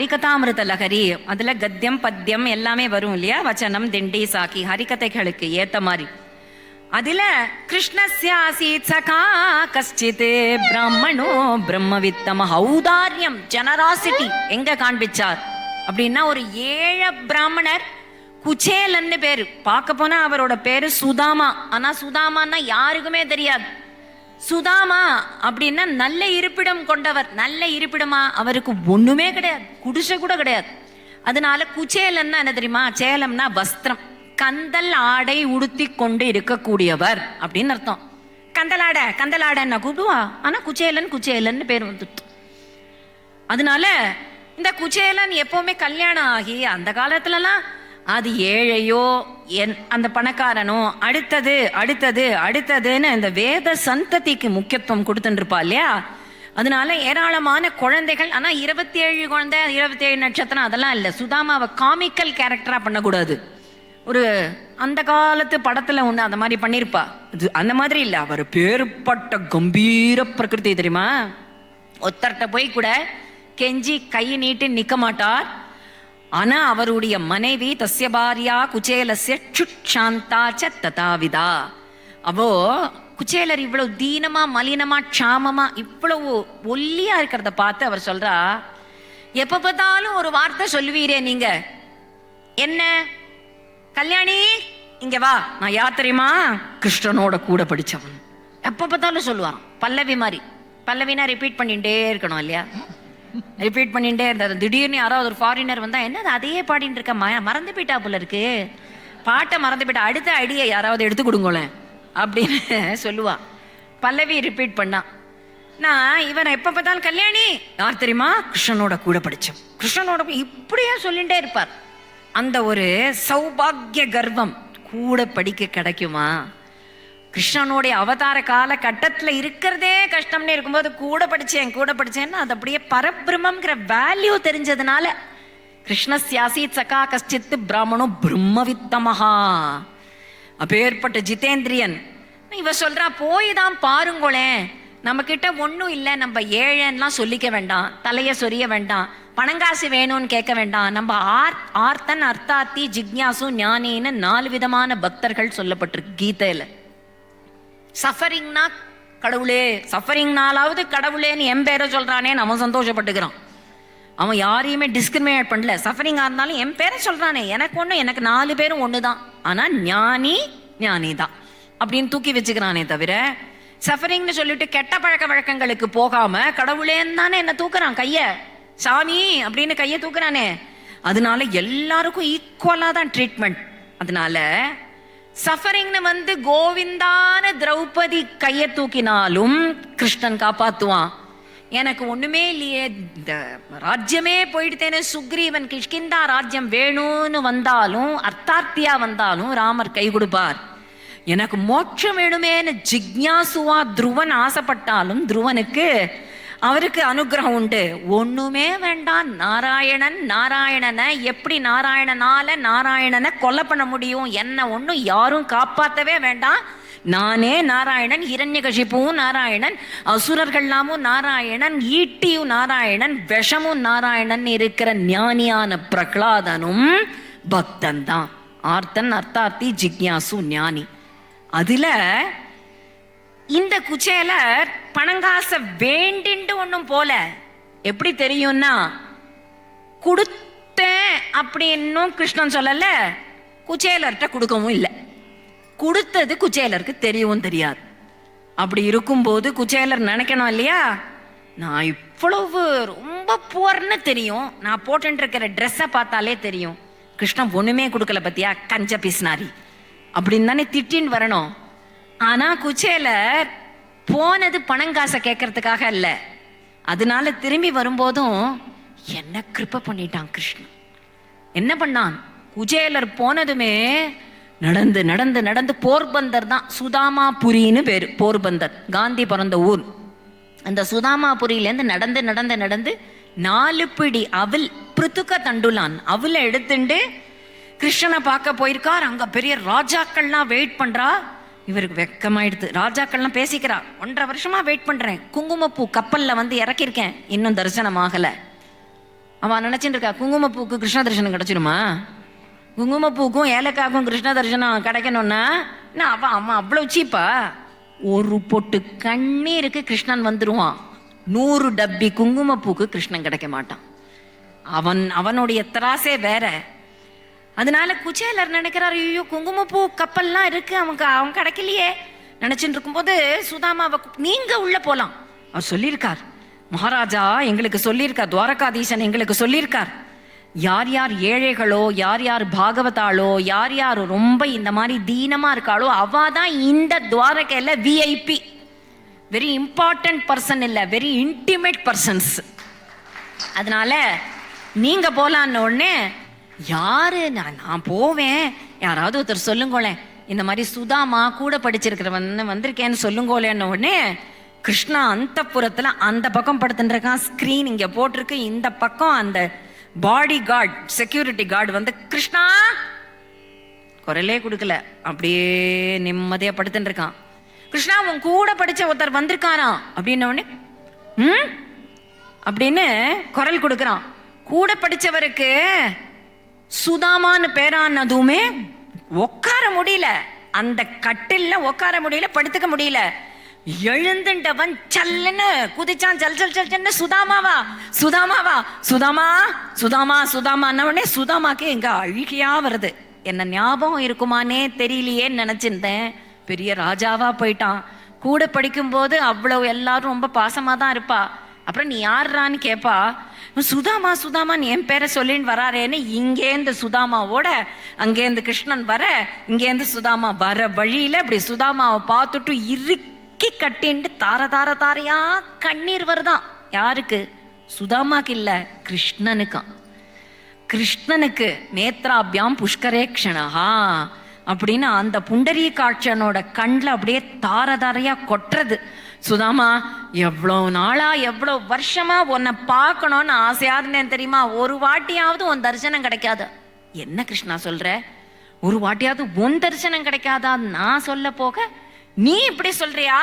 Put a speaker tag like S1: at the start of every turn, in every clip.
S1: ஹரிகதாமிருத லஹரி. அதுல கத்தியம் பத்தியம் எல்லாமே வரும் இல்லையா, வச்சனம் திண்டி சாக்கி ஹரிகதைகளுக்கு ஏத்த மாதிரி. அதுல கிருஷ்ணஸ்யாசீத் சகா கஷ்டித் பிராமணோ பிரம்மவித்தம ஔதாரியம் ஜெனராசிட்டி எங்க காண்பிச்சார் அப்படின்னா, ஒரு ஏழ பிராமணர் குச்சேலன்னு பேரு. பார்க்க போனா அவரோட பேரு சுதாமா. ஆனா சுதாமான்னா யாருக்குமே தெரியாது. சுதாமா அப்படின்னா நல்ல இருப்பிடம் கொண்டவர். நல்ல இருப்பிடமா? அவருக்கு ஒண்ணுமே கிடையாது, குடிசை கூட கிடையாது. அதனால குச்சேலன்னா என்ன தெரியுமா? சேலம்னா வஸ்திரம், கந்தல் ஆடை உடுத்தி கொண்டு இருக்கக்கூடியவர் அப்படின்னு அர்த்தம். கந்தலாட கந்தலாடன்னா கூப்பிடுவா, ஆனா குச்சேலன் குச்சேலன்னு பேர் வந்துட்டு. அதனால இந்த குச்சேலன் எப்பவுமே கல்யாணம் ஆகி அந்த காலத்துலலாம் அது ஏழையோ அந்த பணக்காரனோ அடுத்தது அடுத்தது அடுத்ததுன்னு இந்த வேத சந்ததிக்கு முக்கியத்துவம் கொடுத்துருப்பா இல்லையா. அதனால ஏராளமான குழந்தைகள். ஆனா 27 குழந்தை, 27 நட்சத்திரம் அதெல்லாம் இல்லை. சுதாமாவை காமிக்கல் கேரக்டரா பண்ணக்கூடாது. ஒரு அந்த காலத்து படத்துல ஒண்ணு அந்த மாதிரி பண்ணிருப்பா. அந்த மாதிரி இல்லை, அவர் பேர்பட்ட கம்பீர பிரகிருதி தெரியுமா. ஒருத்தர்கிட்ட போய் கூட கெஞ்சி கை நீட்டு நிக்க மாட்டார். ஆனா அவருடைய மனைவி தஸ்ய பாரியா குச்சேலஸ்ய சுட்சாந்தாச்ச ததாவிதா. அவோ குச்சேலர் இவ்வளவு தீனமா மலினமா க்ஷாமமா இவ்வளவு ஒல்லியா இருக்கிறத பார்த்து அவர் சொல்றா, எப்ப பார்த்தாலும் ஒரு வார்த்தை சொல்லுவீரே நீங்க, என்ன கல்யாணி இங்க வா, நான் யார் தெரியுமா? கிருஷ்ணனோட கூட படிச்சவன். எப்ப பார்த்தாலும் சொல்லுவான் பல்லவி மாதிரி. பல்லவினா ரிப்பீட் பண்ணிட்டே இருக்கணும் இல்லையா, ரிப்பீட் பண்ணிட்டே இருந்தார். திடீர்னு யாராவது ஒரு ஃபாரினர் வந்தா, என்னது அதையே பாடிட்டு இருக்க, மறந்து போயிட்டா போல இருக்கு, பாட்டை மறந்து போயிட்டா, அடுத்த அடியை யாராவது எடுத்து கொடுங்களேன் அப்படின்னு சொல்லுவா. பல்லவி ரிப்பீட் பண்ணா. நான் இவன் எப்ப பார்த்தாலும் கல்யாணி யார் தெரியுமா? கிருஷ்ணனோட கூட படிச்சோம், கிருஷ்ணனோட இப்படியே சொல்லிட்டே இருப்பார். அந்த ஒரு சௌபாகிய கர்வம் கூட படிக்க கிடைக்குமா? கிருஷ்ணனுடைய அவதார கால கட்டத்துல இருக்கிறதே கஷ்டம்னு இருக்கும்போது கூட படிச்சேன்னா அது அப்படியே பரபிரம்மங்கிற வேல்யூ தெரிஞ்சதுனால, கிருஷ்ணஸ்யாசீத் சகா கஷ்டித் பிராமணோ பிரம்மவித்தமஹா. அப்பேற்பட்ட ஜிதேந்திரியன் இவ சொல்றா, போய் தான் பாருங்களேன், நம்ம கிட்ட ஒன்றும் இல்லை, நம்ம ஏழைன்லாம் சொல்லிக்க வேண்டாம், தலைய சொரிய வேண்டாம், பணங்காசு வேணும்னு கேட்க வேண்டாம். நம்ம ஆர்த்தன் அர்த்தாத்தி ஜிக்ஞாசு ஞானின்னு 4 விதமான பக்தர்கள் சொல்லப்பட்டிருக்கு கீதையில. சஃபரிங்னா கடவுளே, சஃபரிங்னாலாவது கடவுளேன்னு என் பேரை சொல்றானே அவன் சந்தோஷப்பட்டுக்கிறான். அவன் யாரையுமே டிஸ்கிரிமினேட் பண்ணல. சஃபரிங்கா இருந்தாலும் என் பேரை சொல்றானே, எனக்கு ஒண்ணு, எனக்கு 4 பேரும் ஒண்ணுதான், ஆனா ஞானி ஞானி தான் அப்படின்னு தூக்கி வச்சுக்கிறானே தவிர, சஃபரிங்னு சொல்லிட்டு கெட்ட பழக்க வழக்கங்களுக்கு போகாம கடவுளேன்னு தானே என்ன தூக்குறான் கைய, சாமி அப்படின்னு கைய தூக்குறானே. அதனால எல்லாருக்கும் ஈக்குவலா தான் ட்ரீட்மெண்ட். அதனால சஃபரிங்னு வந்து கோவிந்தான திரௌபதி கையை தூக்கினாலும் கிருஷ்ணன் காப்பாத்துவான். எனக்கு ஒண்ணுமே இல்லையே, இந்த ராஜ்யமே போயிடுத்தேன்னு சுக்ரீவன் கிஷ்கிந்தா ராஜ்யம் வேணும்னு வந்தாலும், அர்த்தார்த்தியா வந்தாலும் ராமர் கை கொடுப்பார். எனக்கு மோட்சம் வேணுமேன்னு ஜிக்ஞாசுவா துருவன் ஆசைப்பட்டாலும் துருவனுக்கு அவருக்கு அனுகிரகம் உண்டு. ஒண்ணுமே வேண்டாம், நாராயணன். நாராயணனை எப்படி நாராயணனை கொலை பண்ண முடியும்? என்ன ஒன்னும் யாரும் காப்பாற்றவே வேண்டாம், நானே நாராயணன். ஹிரண்யகசிபுவும் நாராயணன், அசுரர்கள்லாமும் நாராயணன், ஈட்டியும் நாராயணன், விஷமும் நாராயணன் இருக்கிற ஞானியான பிரகலாதனும் பக்தன் தான். ஆர்த்தன் அர்த்தார்த்தி ஜிக்ஞாசு ஞானி. அதுல இந்த குச்சேலர் பணங்காச வேண்டிண்டு ஒண்ணும் போல. எப்படி தெரியும்னா, கொடுத்தேன் அப்படின்னும் கிருஷ்ணன் சொல்லல, குச்சேலர்கிட்ட கொடுக்கவும் இல்லை. கொடுத்தது குச்சேலருக்கு தெரியவும் தெரியாது. அப்படி இருக்கும்போது குச்சேலர் நினைக்கணும் இல்லையா, நான் இவ்வளவு ரொம்ப புவர்னு தெரியும், நான் போட்டு இருக்கிற ட்ரெஸ்ஸை பார்த்தாலே தெரியும், கிருஷ்ணன் ஒண்ணுமே கொடுக்கல பத்தியா கஞ்ச பிஸ்னாரி அப்படின்னு தானே திட்டின்னு வரணும். ஆனா குச்சேலர் போனது பணங்காசை கேட்கறதுக்காக இல்ல. அதனால திரும்பி வரும்போதும் என்ன கிருப பண்ணிட்டான் கிருஷ்ணன். என்ன பண்ணான்? குச்சேலர் போனதுமே நடந்து நடந்து நடந்து போர்பந்தர் தான், சுதாமாபுரின்னு பேரு. போர்பந்தர் காந்தி பிறந்த ஊர். அந்த சுதாமாபுரியிலேருந்து நடந்து நடந்து நடந்து 4 பிடி அவில் பிருத்துக்க தண்டுலான் அவில எடுத்துட்டு கிருஷ்ணனை பார்க்க போயிருக்கார். அங்க பெரிய ராஜாக்கள்லாம் வெயிட் பண்றா. இவருக்கு வெக்கமாயிடுது. ராஜாக்கள்லாம் பேசிக்கிறா, 1.5 வருஷமா வெயிட் பண்றேன், குங்குமப்பூ கப்பல்ல வந்து இறக்கிருக்கேன், இன்னும் தரிசனம் ஆகல. அவன் நினைச்சுட்டு இருக்கா குங்குமப்பூக்கு கிருஷ்ண தரிசனம் கிடைச்சிருமா? குங்குமப்பூக்கும் ஏலக்காக்கும் கிருஷ்ண தரிசனம் கிடைக்கணும்னா அவன் அவ்வளவு சீப்பா? ஒரு பொட்டு கண்ணீருக்கு கிருஷ்ணன் வந்துருவான். 100 டப்பி குங்குமப்பூக்கு கிருஷ்ணன் கிடைக்க மாட்டான். அவனுடைய தராசே வேற. அதனால குச்சேலர் நினைக்கிறாரு, ஐயோ குங்குமப்பூ கப்பல்லாம் இருக்கு, அவன் கிடைக்கலையே நினைச்சுட்டு இருக்கும்போது சுதாமாவை நீங்க உள்ள போலாம் அவர் சொல்லியிருக்கார். மகாராஜா எங்களுக்கு சொல்லியிருக்கார், துவாரகாதீசன் எங்களுக்கு சொல்லியிருக்கார், யார் யார் ஏழைகளோ, யார் யார் பாகவதாளோ, யார் யார் ரொம்ப இந்த மாதிரி தீனமா இருக்காளோ அவாதான் இந்த துவாரகையில விஐபி, வெரி இம்பார்ட்டன்ட் பர்சன் இல்ல, வெரி இன்டிமேட் பர்சன்ஸ். அதனால நீங்க போலான்னு உடனே யாரு நான் போவேன், யாராவது ஒருத்தர் சொல்லுங்களேன், இந்த மாதிரி சுதாமா கூட படிச்சிருக்கிறவன் வந்திருக்கேன்னு சொல்லுங்களேன்னு உடனே கிருஷ்ணா அந்தப்புறத்துல அந்த பக்கம் படுத்துட்டு இருக்கான். ஸ்கிரீன் இங்க போட்டிருக்கு, இந்த பக்கம் அந்த பாடி கார்டு செக்யூரிட்டி கார்டு வந்து கிருஷ்ணா குரலே கொடுக்கல, அப்படியே நிம்மதியா படுத்துட்டு இருக்கான். கிருஷ்ணா உன் கூட படிச்ச ஒருத்தர் வந்திருக்காராம் அப்படின்ன உடனே அப்படின்னு குரல் கொடுக்கறான். கூட படிச்சவருக்கு சுதாமான்னு பேரானதுமே உட்கார முடியல, அந்த கட்டில்ல உட்கார முடியல, படுத்துக்க முடியல. எழுந்துண்டவன் சல்லுன்னு குதிச்சான், சல் சல் சல் சல்னு சுதாமாவா சுதாமாவா சுதாமா சுதாமா சுதாமா உடனே சுதாமாக்கு எங்க அழுகியா வருது. என்ன ஞாபகம் இருக்குமானே தெரியலையேன்னு நினைச்சிருந்தேன். பெரிய ராஜாவா போயிட்டான். கூட படிக்கும் போது அவ்வளவு எல்லாரும் ரொம்ப பாசமா தான் இருப்பா. அப்புறம் நீ யாருறான்னு கேப்பா, சுதாமா சுதாமான்னு என் பேரை சொல்லின்னு வராரேன்னு இங்கேந்து சுதாமாவோட அங்கேந்து கிருஷ்ணன் வர, இங்கேந்து சுதாமா வர வழியில இப்படி சுதாமாவை பார்த்துட்டு இறுக்கி கட்டின்ட்டு தார தார தாரையா கண்ணீர் வருதான். யாருக்கு? சுதாமாக்கு இல்ல, கிருஷ்ணனுக்கான். கிருஷ்ணனுக்கு நேத்ராபியாம் புஷ்கரேக்ஷணஹா அப்படின்னு அந்த புண்டரீகாட்சனோட கண்ணில் அப்படியே தார தாரையா கொட்டுறது. சுதாமா எவ்வளோ நாளா எவ்வளோ வருஷமா உன்னை பார்க்கணும்னு ஆசையா இருந்தேன் தெரியுமா, ஒரு வாட்டியாவது உன் தரிசனம் கிடைக்காது. என்ன கிருஷ்ணா சொல்ற, ஒரு வாட்டியாவது உன் தரிசனம் கிடைக்காதா நான் சொல்ல போக நீ இப்படி சொல்றியா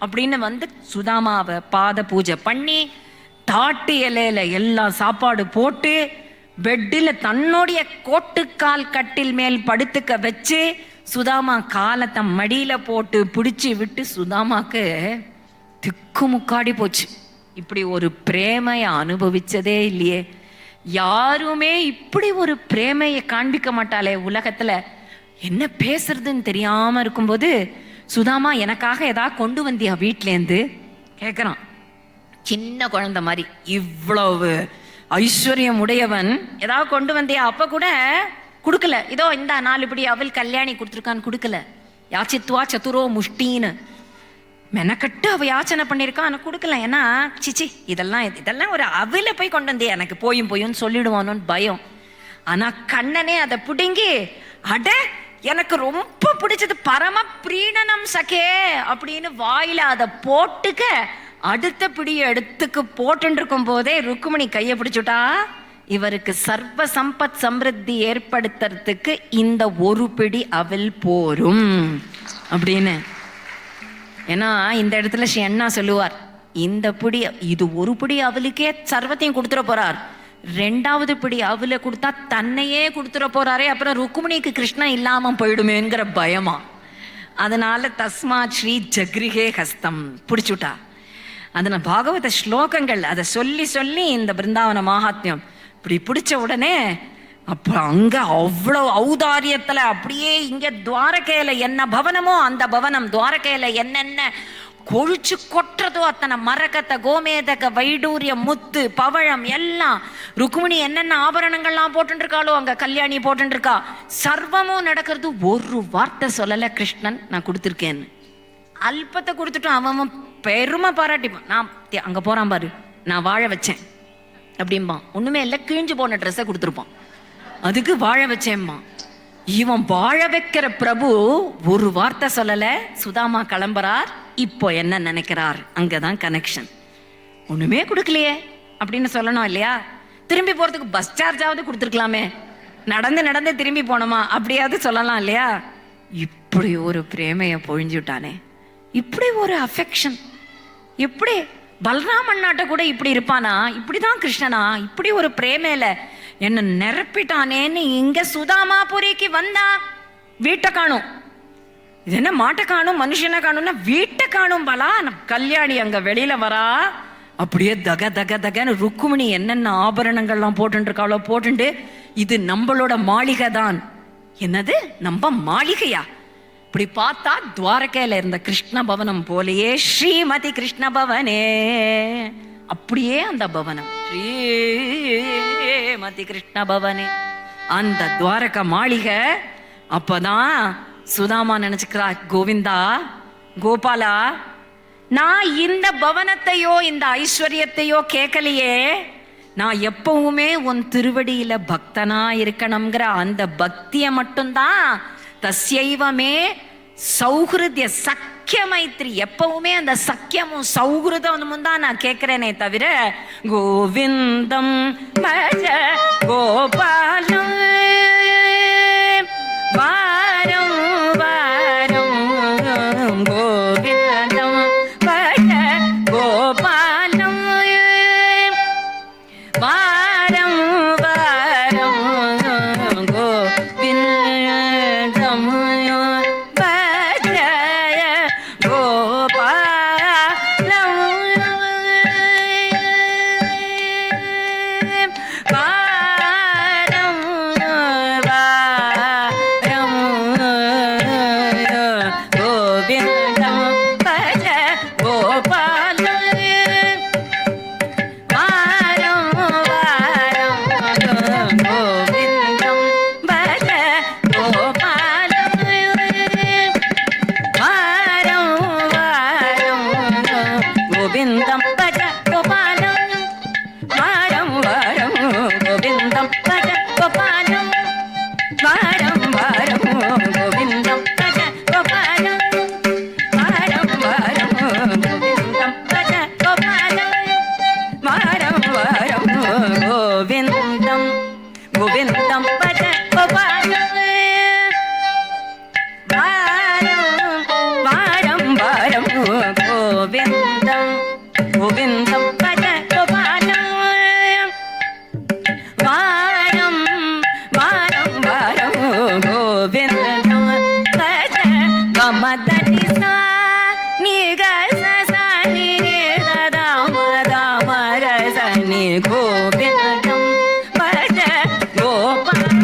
S1: அப்படின்னு வந்து சுதாமாவை பாத பூஜை பண்ணி தாட்டு இலையில எல்லாம் சாப்பாடு போட்டு பெட்டில் தன்னுடைய கோட்டுக்கால் கட்டில் மேல் படுத்துக்க வச்சு சுதாமா காலத்தை மடியில போட்டு பிடிச்சி விட்டு சுதாமாக்கு திக்கு முக்காடி போச்சு. இப்படி ஒரு பிரேமைய அனுபவிச்சதே இல்லையே, யாருமே இப்படி ஒரு பிரேமையை காண்பிக்க மாட்டாளே உலகத்துல. என்ன பேசுறதுன்னு தெரியாம இருக்கும்போது சுதாமா எனக்காக ஏதாவது கொண்டு வந்தியா வீட்டிலேருந்து கேட்குறான். சின்ன குழந்தை மாதிரி, இவ்வளவு ஐஸ்வர்யம் உடையவன் ஏதாவது கொண்டு வந்தியா? அப்ப கூட கொடுக்கல. இதோ இந்த 4 படி அவள் கல்யாணி கொடுத்துருக்கான்னு கொடுக்கல. யாச்சித்வா சதுரோ முஷ்டின்னு மெனக்கட்டு அவ யாச்சனை பண்ணியிருக்கான், எனக்கு கொடுக்கல. ஏன்னா சிச்சி இதெல்லாம் ஒரு அவல போய் கொண்டு வந்தியா, எனக்கு போயும் சொல்லிடுவானோன்னு பயம். ஆனா கண்ணனே அதை பிடுங்கி, அட எனக்கு ரொம்ப பிடிச்சது பரம பிரீணனம் சகே அப்படின்னு வாயில அதை போட்டுக்க அடுத்த பிடியை எடுத்துக்கு போட்டு இருக்கும் போதே ருக்குமணி கையை பிடிச்சுட்டா, இவருக்கு சர்வ சம்பத் சம்ருத்தி ஏற்படுத்துறதுக்கு இந்த ஒரு பிடி அவல் போரும் அப்படின்னு. ஏன்னா இந்த இடத்துல ஸ்ரீ அண்ணா சொல்லுவார், இந்த பிடி இது ஒரு பிடி அவளுக்கே சர்வத்தையும் கொடுத்துட போறார், 2வது பிடி அவளை கொடுத்தா தன்னையே கொடுத்துட போறாரே, அப்புறம் ருக்குமணிக்கு கிருஷ்ணா இல்லாம போயிடுமேங்கிற பயமா. அதனால தஸ்மாத் ஸ்ரீ ஜக்ரிகே ஹஸ்தம் பிடிச்சுட்டா. அதனால பாகவத ஸ்லோகங்கள் அதை சொல்லி சொல்லி இந்த பிருந்தாவன மகாத்மியம் இப்படி பிடிச்ச உடனே அப்ப அங்க அவ்வளவு ஔதாரியத்துல அப்படியே இங்க துவாரகையில என்ன பவனமோ அந்த பவனம், துவாரகையில என்னென்ன கொழிச்சு கொட்டுறதோ அத்தனை மரகத்தை கோமேதக வைடூரிய முத்து பவழம் எல்லாம், ருக்குமணி என்னென்ன ஆபரணங்கள்லாம் போட்டுருக்காளோ அங்க கல்யாணி போட்டுருக்கா, சர்வமும் நடக்கிறது. ஒரு வார்த்தை சொல்லல கிருஷ்ணன் நான் கொடுத்துருக்கேன்னு. அல்பத்தை கொடுத்துட்டோம், அவன் பெருமை பாராட்டிப்பான். நான் அங்க போறான் பாரு, நான் வாழ வச்சேன் அப்படிம்பான். ஒண்ணுமே இல்லை, கிழிஞ்சு போன ட்ரெஸ்ஸை கொடுத்துருப்பான், அதுக்கு வாழ வச்சேம்மா. இவன் வாழ வைக்கிற பிரபு ஒரு வார்த்தை சொல்லல. சுதாமா கிளம்புறார், இப்போ என்ன நினைக்கிறார், அங்கதான் கனெக்ஷன். ஒண்ணுமே கொடுக்கலையே அப்படின்னு சொல்லணும் இல்லையா? திரும்பி போறதுக்கு பஸ் சார்ஜாவது கொடுத்துருக்கலாமே, நடந்து திரும்பி போனோமா அப்படியாவது சொல்லலாம் இல்லையா? இப்படி ஒரு பிரேமைய பொழிஞ்சுட்டானே, இப்படி ஒரு அஃபெக்ஷன், எப்படி பலராமண்ணாட்ட கூட இப்படி இருப்பானா? இப்படிதான் கிருஷ்ணனா? இப்படி ஒரு பிரேமையில என்ன நிரப்பிட்டானேன்னு இங்க சுதாமாபுரிக்கு வந்தா வீட்டை காணும். இது என்ன மாட்டை காணும் மனுஷனை காணும்னா வீட்டை காணும். பலா கல்யாணி அங்க வெளியில வரா, அப்படியே தக தக தகன்னு ருக்குமணி என்னென்ன ஆபரணங்கள்லாம் போட்டு இருக்காளோ போட்டுண்டு, இது நம்மளோட மாளிகை தான். என்னது நம்ம மாளிகையா? இப்படி பார்த்தா துவாரகையில இருந்த கிருஷ்ண பவனம் போலேயே ஸ்ரீமதி கிருஷ்ண பவனே, அப்படியே அந்த பவனம் ஸ்ரீமதி கிருஷ்ண பவனே அந்த துவாரக மாளிகை. அப்பதான் சுதாமா நினைச்சுக்கிறா, கோவிந்தா கோபாலா, நான் இந்த பவனத்தையோ இந்த ஐஸ்வர்யத்தையோ கேட்கலையே, நான் எப்பவுமே உன் திருவடியில பக்தனா இருக்கணுங்கிற அந்த பக்திய மட்டும்தான். தஸ்யைவமே சௌஹிருத்ய சக்கிய மைத்ரி, எப்பவுமே அந்த சக்கியமும் சௌஹிருதமும் தான் நான் கேட்கிறேனே தவிர கோவிந்தம் பஜ கோபாலம் வாரம் வாரம் கோவிந்தம் பஜ கோபாலம் வாரம் வாரம் கோவிந்தம் பஜ கோபாலம் வாரம் வாரம் கோவிந்தம் பஜ கோபாலம் வாரம் வாரம் கோவிந்தம் பஜ கோபாலம் வாரம் வாரம் கோவிந்தம் பஜ கோபாலம் வாரம் வாரம் கோவிந்தம் பஜ கோபாலம் வாரம் வாரம் கோவிந்தம் பஜ கோபாலம் வாரம் வாரம் கோவிந்தம் பஜ கோபாலம் வாரம் வாரம் கோவிந்தம் கோவிந்தம் பஜ கோபாலம் வாரம் வாரம் கோவிந்தம் கோவிந்தம் பஜ கோபாலம் வாரம் வாரம் வாரம் கோவிந்தம் பஜ கமதனி சா நிக ச நி த ம ர ச நி கோவிந்தம் பஜ கோபாலம்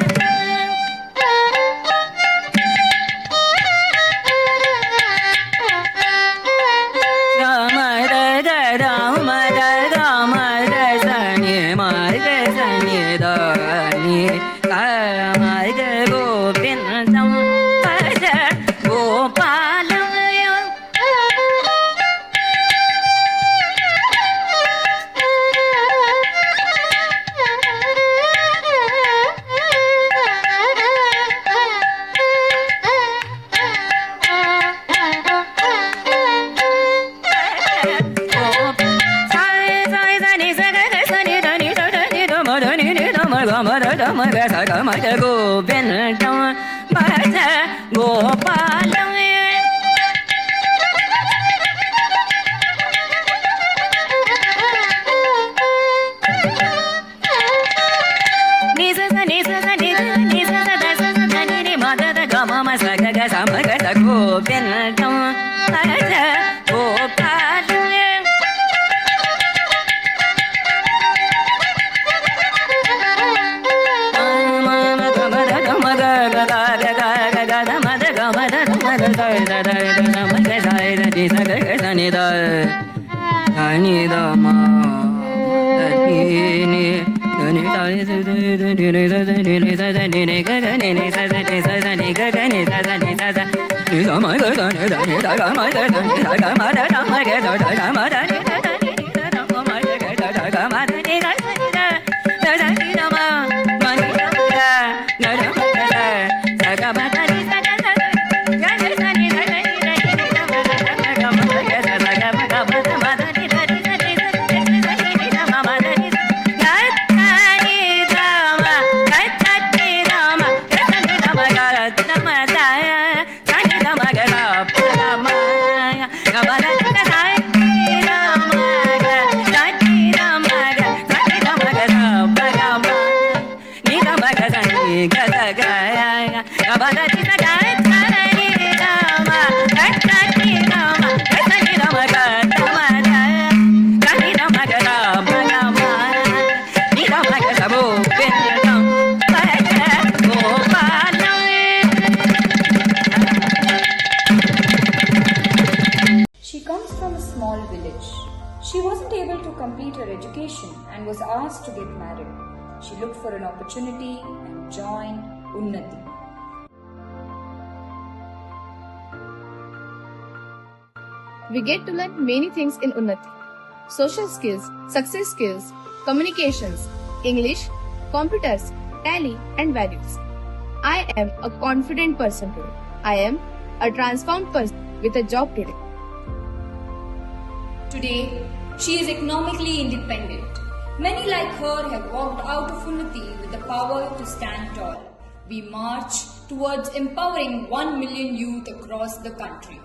S1: ராம ர க ராம ர ராம ர ச நி ம ர ச நி த நி க ம ர கோவிந்தம் பஜ கோபாலம் கோவிந்தம் பஜ கோபாலம் நிச நிச நிச நிச த ச த நி ரி ம த த க ம ம ச க க ச ம க த கோவிந்தம் பஜ Gopalam Rama
S2: She comes from a small village. She wasn't able to complete her education and was asked to get married. She looked for an opportunity and joined Unnati.
S3: We get to learn many things in Unnati. Social skills, success skills, communications, English, computers, tally and values. I am a confident person today. I am a transformed person with a job today.
S2: Today, she is economically independent. Many like her have walked out of Unnati with the power to stand tall. We march towards empowering 1 million youth across the country.